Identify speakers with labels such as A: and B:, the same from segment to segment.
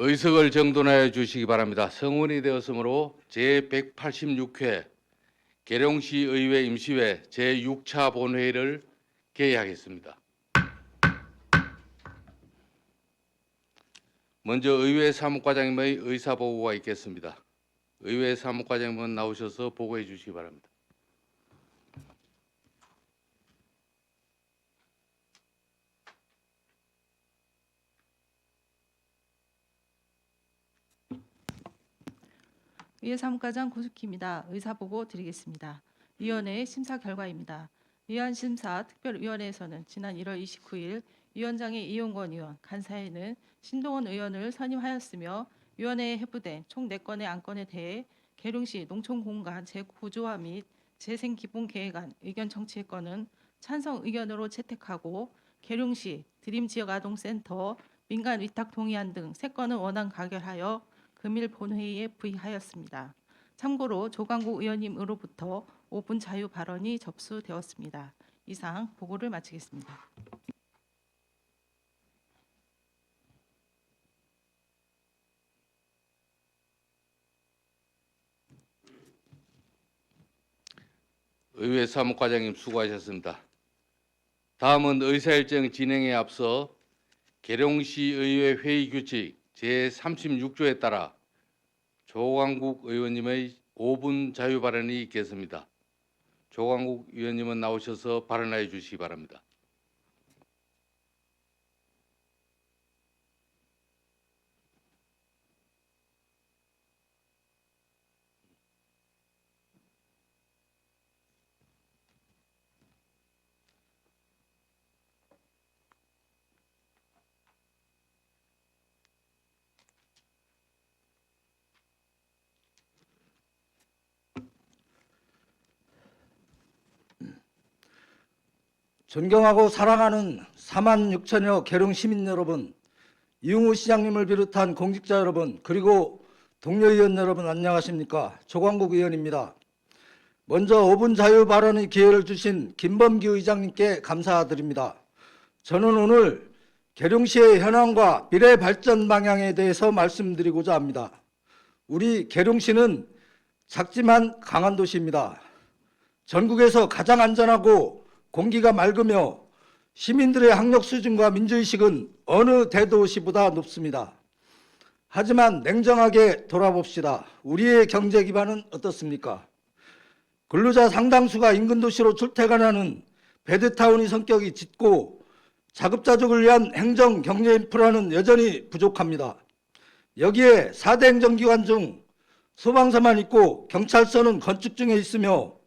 A: 의석을 정돈하여 주시기 바랍니다. 성원이 되었으므로 제186회 계룡시 의회 임시회 제6차 본회의를 개회하겠습니다. 먼저 의회 사무과장님의 의사보고가 있겠습니다. 의회 사무과장님은 나오셔서 보고해 주시기 바랍니다.
B: 의회 사무과장 고숙희입니다. 의사보고 드리겠습니다. 위원회의 심사 결과입니다. 위안심사 특별위원회에서는 지난 1월 29일 위원장의 이용건 의원, 간사에는 신동원 의원을 선임하였으며 위원회에 회부된 총 4건의 안건에 대해 계룡시 농촌공간 재구조화 및 재생기본계획안 의견 청취의 건은 찬성 의견으로 채택하고 계룡시 드림지역아동센터 민간위탁동의안 등 3건은 원안 가결하여 금일 본회의에 부의하였습니다. 참고로 조광국 의원님으로부터 5분 자유 발언이 접수되었습니다. 이상 보고를 마치겠습니다.
A: 의회 사무과장님 수고하셨습니다. 다음은 의사일정 진행에 앞서 계룡시 의회 회의 규칙 제36조에 따라 조광국 의원님의 5분 자유 발언이 있겠습니다. 조광국 의원님은 나오셔서 발언하여 주시기 바랍니다.
C: 존경하고 사랑하는 4만 6천여 계룡 시민 여러분, 이용우 시장님을 비롯한 공직자 여러분, 그리고 동료 의원 여러분 안녕하십니까? 조광국 의원입니다. 먼저 5분 자유 발언의 기회를 주신 김범기 의장님께 감사드립니다. 저는 오늘 계룡시의 현황과 미래 발전 방향에 대해서 말씀드리고자 합니다. 우리 계룡시는 작지만 강한 도시입니다. 전국에서 가장 안전하고 공기가 맑으며 시민들의 학력 수준과 민주의식은 어느 대도시보다 높습니다. 하지만 냉정하게 돌아봅시다. 우리의 경제 기반은 어떻습니까? 근로자 상당수가 인근 도시로 출퇴근하는 배드타운의 성격이 짙고 자급자족을 위한 행정 경제 인프라는 여전히 부족합니다. 여기에 4대 행정기관 중 소방서만 있고 경찰서는 건축 중에 있으며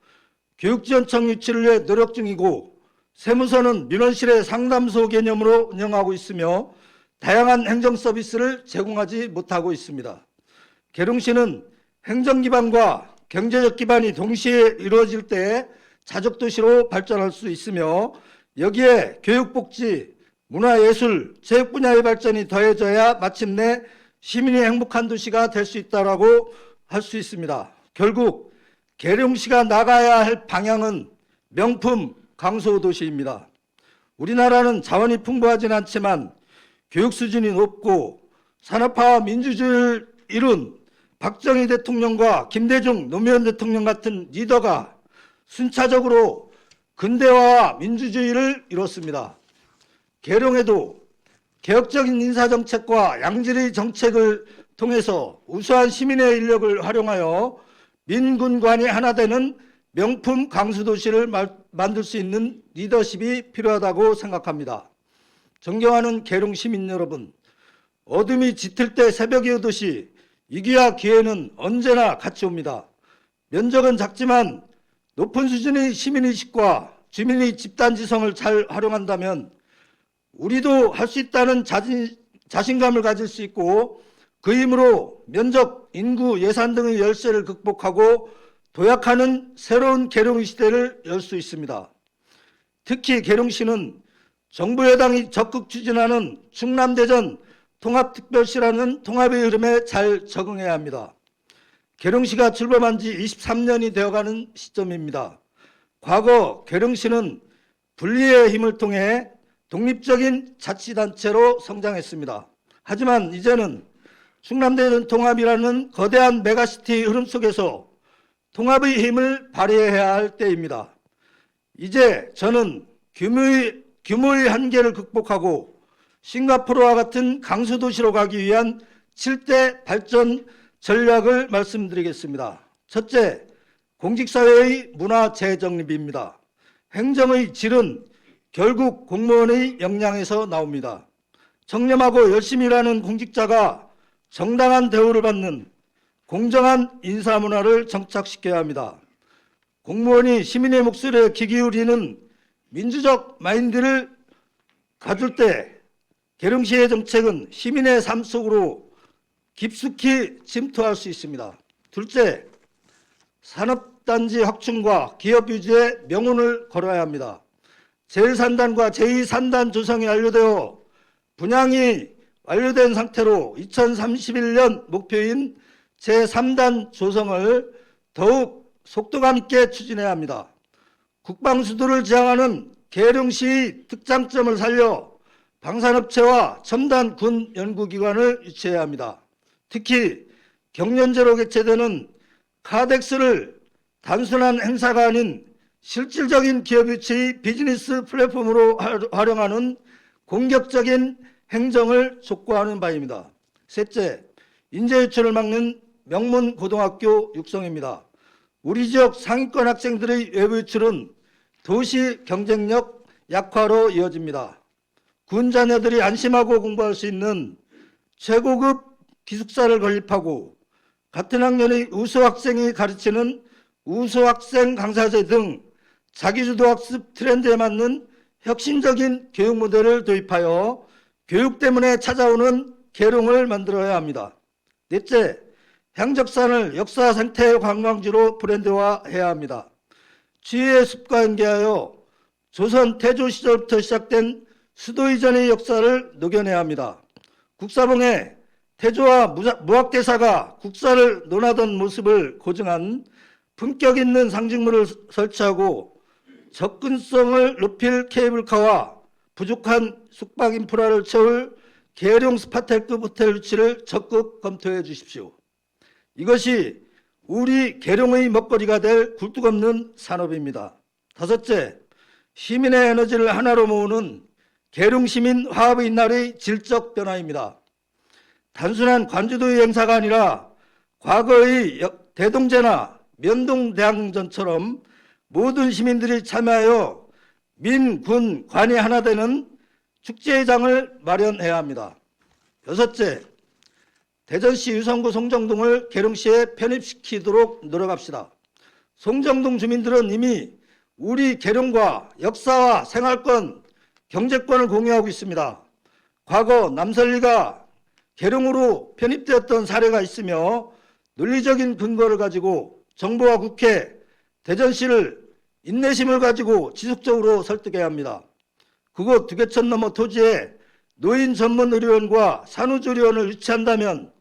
C: 교육지원청 유치를 위해 노력 중이고 세무서는 민원실의 상담소 개념으로 운영하고 있으며 다양한 행정 서비스를 제공하지 못하고 있습니다. 계룡시는 행정 기반과 경제적 기반이 동시에 이루어질 때 자족도시로 발전할 수 있으며 여기에 교육복지, 문화예술, 체육 분야의 발전이 더해져야 마침내 시민이 행복한 도시가 될 수 있다고 할 수 있습니다. 결국 계룡시가 나가야 할 방향은 명품 강소도시입니다. 우리나라는 자원이 풍부하진 않지만 교육 수준이 높고 산업화와 민주주의를 이룬 박정희 대통령과 김대중 노무현 대통령 같은 리더가 순차적으로 근대화와 민주주의를 이뤘습니다. 계룡에도 개혁적인 인사정책과 양질의 정책을 통해서 우수한 시민의 인력을 활용하여 민군관이 하나 되는 명품 강수도시를 만들 수 있는 리더십이 필요하다고 생각합니다. 존경하는 계룡 시민 여러분, 어둠이 짙을 때 새벽이 오듯이 위기와 기회는 언제나 같이 옵니다. 면적은 작지만 높은 수준의 시민의식과 주민의 집단지성을 잘 활용한다면 우리도 할 수 있다는 자신감을 가질 수 있고 그 힘으로 면적, 인구, 예산 등의 열세를 극복하고 도약하는 새로운 계룡의 시대를 열 수 있습니다. 특히 계룡시는 정부 여당이 적극 추진하는 충남대전 통합특별시라는 통합의 흐름에 잘 적응해야 합니다. 계룡시가 출범한 지 23년이 되어가는 시점입니다. 과거 계룡시는 분리의 힘을 통해 독립적인 자치단체로 성장했습니다. 하지만 이제는 충남대는 통합이라는 거대한 메가시티 흐름 속에서 통합의 힘을 발휘해야 할 때입니다. 이제 저는 규모의 한계를 극복하고 싱가포르와 같은 강수도시로 가기 위한 7대 발전 전략을 말씀드리겠습니다. 첫째, 공직사회의 문화 재정립입니다. 행정의 질은 결국 공무원의 역량에서 나옵니다. 청렴하고 열심히 일하는 공직자가 정당한 대우를 받는 공정한 인사문화를 정착시켜야 합니다. 공무원이 시민의 목소리에 귀 기울이는 민주적 마인드를 가질 때 계룡시의 정책은 시민의 삶 속으로 깊숙이 침투할 수 있습니다. 둘째, 산업단지 확충과 기업 유지에 명운을 걸어야 합니다. 제1산단과 제2산단 조성이 완료되어 분양이 완료된 상태로 2031년 목표인 제3단 조성을 더욱 속도감 있게 추진해야 합니다. 국방수도를 지향하는 계룡시의 특장점을 살려 방산업체와 첨단 군 연구기관을 유치해야 합니다. 특히 경연제로 개최되는 카덱스를 단순한 행사가 아닌 실질적인 기업 유치의 비즈니스 플랫폼으로 활용하는 공격적인 행정을 촉구하는 바입니다. 셋째, 인재 유출을 막는 명문 고등학교 육성입니다. 우리 지역 상위권 학생들의 외부 유출은 도시 경쟁력 약화로 이어집니다. 군 자녀들이 안심하고 공부할 수 있는 최고급 기숙사를 건립하고 같은 학년의 우수 학생이 가르치는 우수 학생 강사제 등 자기주도 학습 트렌드에 맞는 혁신적인 교육 모델을 도입하여 교육 때문에 찾아오는 계룡을 만들어야 합니다. 넷째, 향적산을 역사 생태 관광지로 브랜드화해야 합니다. 지혜의 숲과 연계하여 조선 태조 시절부터 시작된 수도 이전의 역사를 녹여내야 합니다. 국사봉에 태조와 무학대사가 국사를 논하던 모습을 고증한 품격 있는 상징물을 설치하고 접근성을 높일 케이블카와 부족한 숙박 인프라를 채울 계룡 스파텔급 호텔 유치를 적극 검토해 주십시오. 이것이 우리 계룡의 먹거리가 될 굴뚝없는 산업입니다. 다섯째, 시민의 에너지를 하나로 모으는 계룡시민 화합의 날의 질적 변화입니다. 단순한 관주도의 행사가 아니라 과거의 대동제나 면동대항전처럼 모든 시민들이 참여하여 민, 군, 관이 하나 되는 축제장을 마련해야 합니다. 여섯째, 대전시 유성구 송정동을 계룡시에 편입시키도록 노력합시다. 송정동 주민들은 이미 우리 계룡과 역사와 생활권, 경제권을 공유하고 있습니다. 과거 남설리가 계룡으로 편입되었던 사례가 있으며 논리적인 근거를 가지고 정부와 국회, 대전시를 인내심을 가지고 지속적으로 설득해야 합니다. 그곳 2개천 넘어 토지에 노인 전문 의료원과 산후조리원을 유치한다면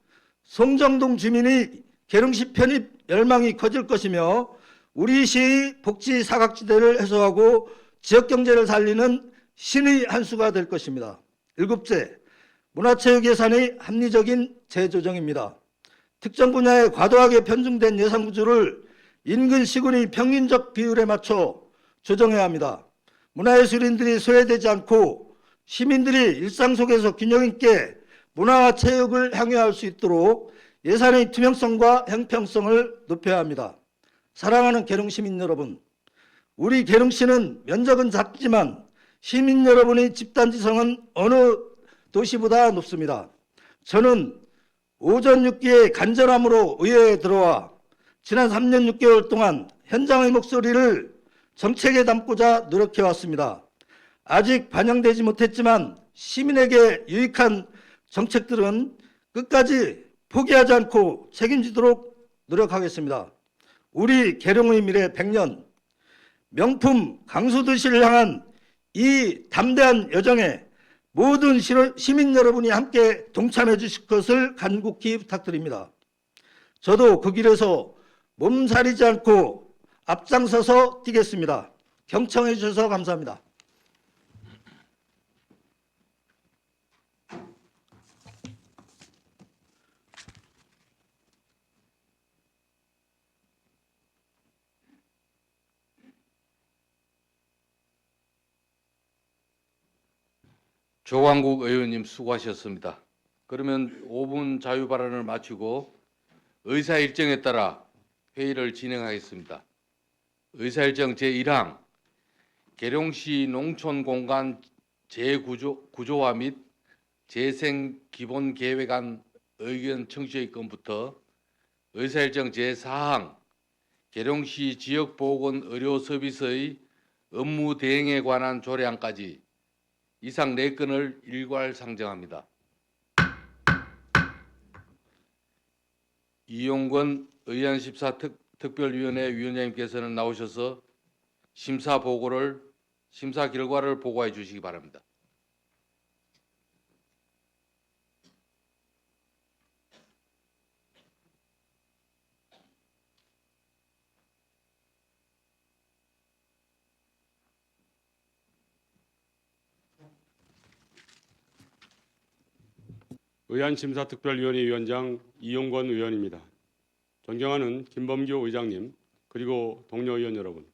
C: 송정동 주민의 계룡시 편입 열망이 커질 것이며 우리 시의 복지 사각지대를 해소하고 지역경제를 살리는 신의 한 수가 될 것입니다. 일곱째, 문화체육 예산의 합리적인 재조정입니다. 특정 분야에 과도하게 편중된 예산 구조를 인근 시군의 평균적 비율에 맞춰 조정해야 합니다. 문화예술인들이 소외되지 않고 시민들이 일상 속에서 균형 있게 문화와 체육을 향유할 수 있도록 예산의 투명성과 형평성을 높여야 합니다. 사랑하는 계룡 시민 여러분, 우리 계룡시는 면적은 작지만 시민 여러분의 집단지성은 어느 도시보다 높습니다. 저는 오전 6기의 간절함으로 의회에 들어와 지난 3년 6개월 동안 현장의 목소리를 정책에 담고자 노력해왔습니다. 아직 반영되지 못했지만 시민에게 유익한 정책들은 끝까지 포기하지 않고 책임지도록 노력하겠습니다. 우리 계룡의 미래 100년, 명품 강수도시를 향한 이 담대한 여정에 모든 시민 여러분이 함께 동참해 주실 것을 간곡히 부탁드립니다. 저도 그 길에서 몸살이지 않고 앞장서서 뛰겠습니다. 경청해 주셔서 감사합니다.
A: 조광국 의원님 수고하셨습니다. 그러면 5분 자유 발언을 마치고 의사 일정에 따라 회의를 진행하겠습니다. 의사 일정 제1항 계룡시 농촌 공간 재구조화 및 재생 기본 계획안 의견 청취의 건부터 의사 일정 제4항 계룡시 지역보건 의료 서비스의 업무 대행에 관한 조례안까지 이상 4건을 일괄 상정합니다. 이용권 의안심사 특별위원회 위원장님께서는 나오셔서 심사 결과를 보고해 주시기 바랍니다.
D: 의안심사특별위원회 위원장 이용권 의원입니다. 존경하는 김범규 의장님, 그리고 동료 의원 여러분,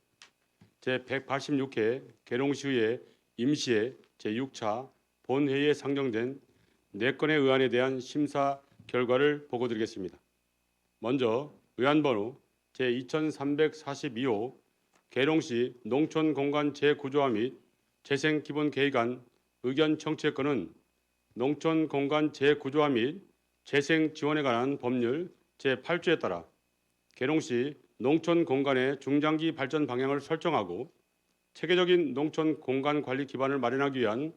D: 제186회 계룡시의회 임시회 제6차 본회의에 상정된 4건의 의안에 대한 심사 결과를 보고드리겠습니다. 먼저 의안번호 제2342호 계룡시 농촌공간 재구조화 및 재생기본계획안 의견 청취의 건은 농촌공간 재구조화 및 재생 지원에 관한 법률 제8조에 따라 계룡시 농촌공간의 중장기 발전 방향을 설정하고 체계적인 농촌공간 관리 기반을 마련하기 위한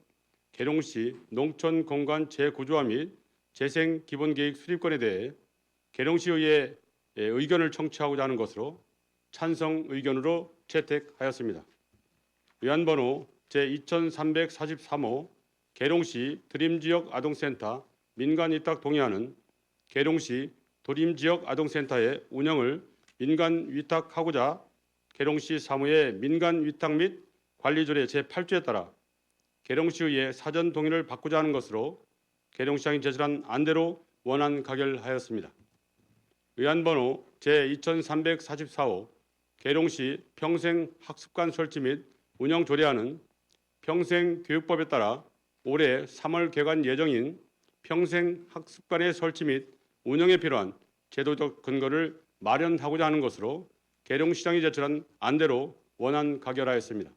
D: 계룡시 농촌공간 재구조화 및 재생 기본계획 수립권에 대해 계룡시의회의 의견을 청취하고자 하는 것으로 찬성 의견으로 채택하였습니다. 의안번호 제2343호 계룡시 드림지역 아동센터 민간위탁 동의안은 계룡시 드림지역 아동센터의 운영을 민간위탁하고자 계룡시 사무의 민간위탁 및 관리조례 제8조에 따라 계룡시의회 사전 동의를 받고자 하는 것으로 계룡시장이 제출한 안대로 원안 가결하였습니다. 의안번호 제2344호 계룡시 평생학습관 설치 및 운영 조례안은 평생교육법에 따라 올해 3월 개관 예정인 평생학습관의 설치 및 운영에 필요한 제도적 근거를 마련하고자 하는 것으로 계룡시장이 제출한 안대로 원안 가결하였습니다.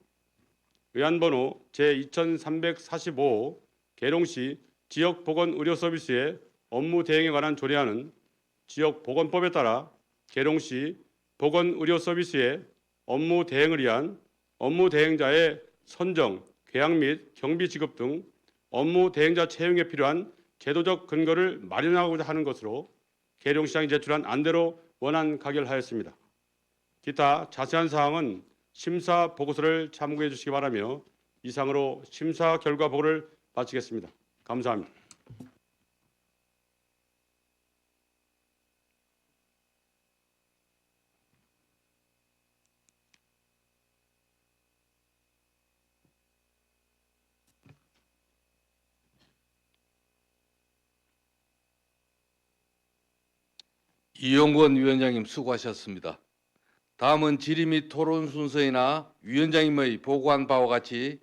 D: 의안번호 제2345호 계룡시 지역보건의료서비스의 업무 대행에 관한 조례안은 지역보건법에 따라 계룡시 보건의료서비스의 업무 대행을 위한 업무 대행자의 선정, 계약 및 경비 지급 등 업무 대행자 채용에 필요한 제도적 근거를 마련하고자 하는 것으로 계룡시장이 제출한 안대로 원안 가결하였습니다. 기타 자세한 사항은 심사 보고서를 참고해 주시기 바라며 이상으로 심사 결과 보고를 마치겠습니다. 감사합니다.
A: 이용권 위원장님 수고하셨습니다. 다음은 질의 및 토론 순서이나 위원장님의 보고한 바와 같이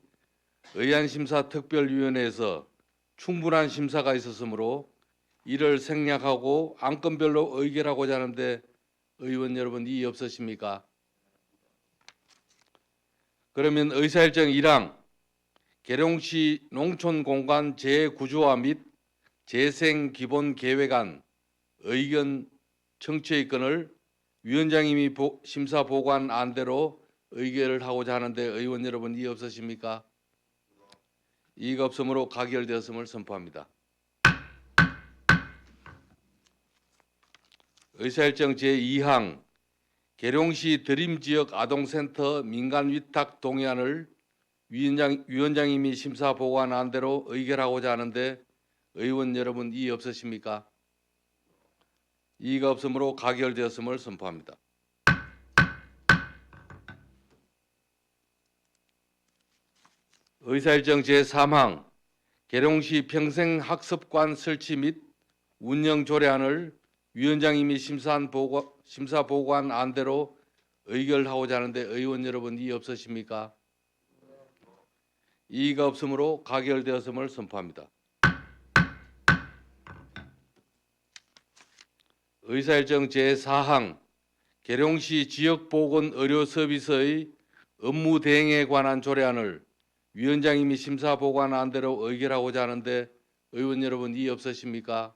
A: 의안심사특별위원회에서 충분한 심사가 있었으므로 이를 생략하고 안건별로 의결하고자 하는데 의원 여러분 이의 없으십니까? 그러면 의사일정 1항 계룡시 농촌공간 재구조화 및 재생기본계획안 의견 청취의 건을 위원장님이 심사 보고한 안대로 의결을 하고자 하는데 의원 여러분 이의 없으십니까? 이의가 없으므로 가결되었음을 선포합니다. 의사일정 제2항 계룡시 드림지역 아동센터 민간위탁 동의안을 위원장님이 심사 보고한 안대로 의결하고자 하는데 의원 여러분 이의 없으십니까? 이의가 없으므로 가결되었음을 선포합니다. 의사일정 제3항 계룡시 평생학습관 설치 및 운영 조례안을 위원장님이 심사 보고한 안대로 의결하고자 하는데 의원 여러분 이의 없으십니까? 이의가 없으므로 가결되었음을 선포합니다. 의사일정 제4항 계룡시 지역보건의료서비스의 업무 대행에 관한 조례안을 위원장님이 심사 보고한 대로 의결하고자 하는데 의원 여러분 이의 없으십니까?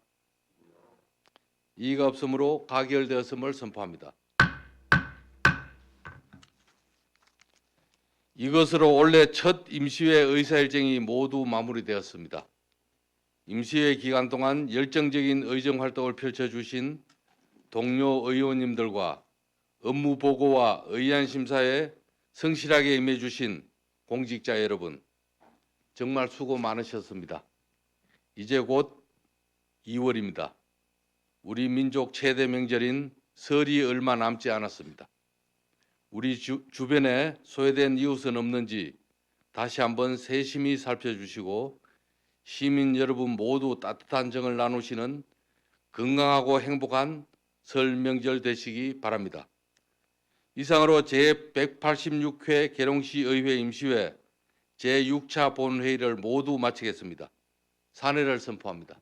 A: 이의가 없으므로 가결되었음을 선포합니다. 이것으로 올해 첫 임시회 의사일정이 모두 마무리되었습니다. 임시회 기간 동안 열정적인 의정 활동을 펼쳐주신 동료 의원님들과 업무 보고와 의안 심사에 성실하게 임해주신 공직자 여러분, 정말 수고 많으셨습니다. 이제 곧 2월입니다. 우리 민족 최대 명절인 설이 얼마 남지 않았습니다. 우리 주변에 소외된 이웃은 없는지 다시 한번 세심히 살펴주시고 시민 여러분 모두 따뜻한 정을 나누시는 건강하고 행복한 설 명절 되시기 바랍니다. 이상으로 제186회 계룡시 의회 임시회 제6차 본회의를 모두 마치겠습니다. 산회를 선포합니다.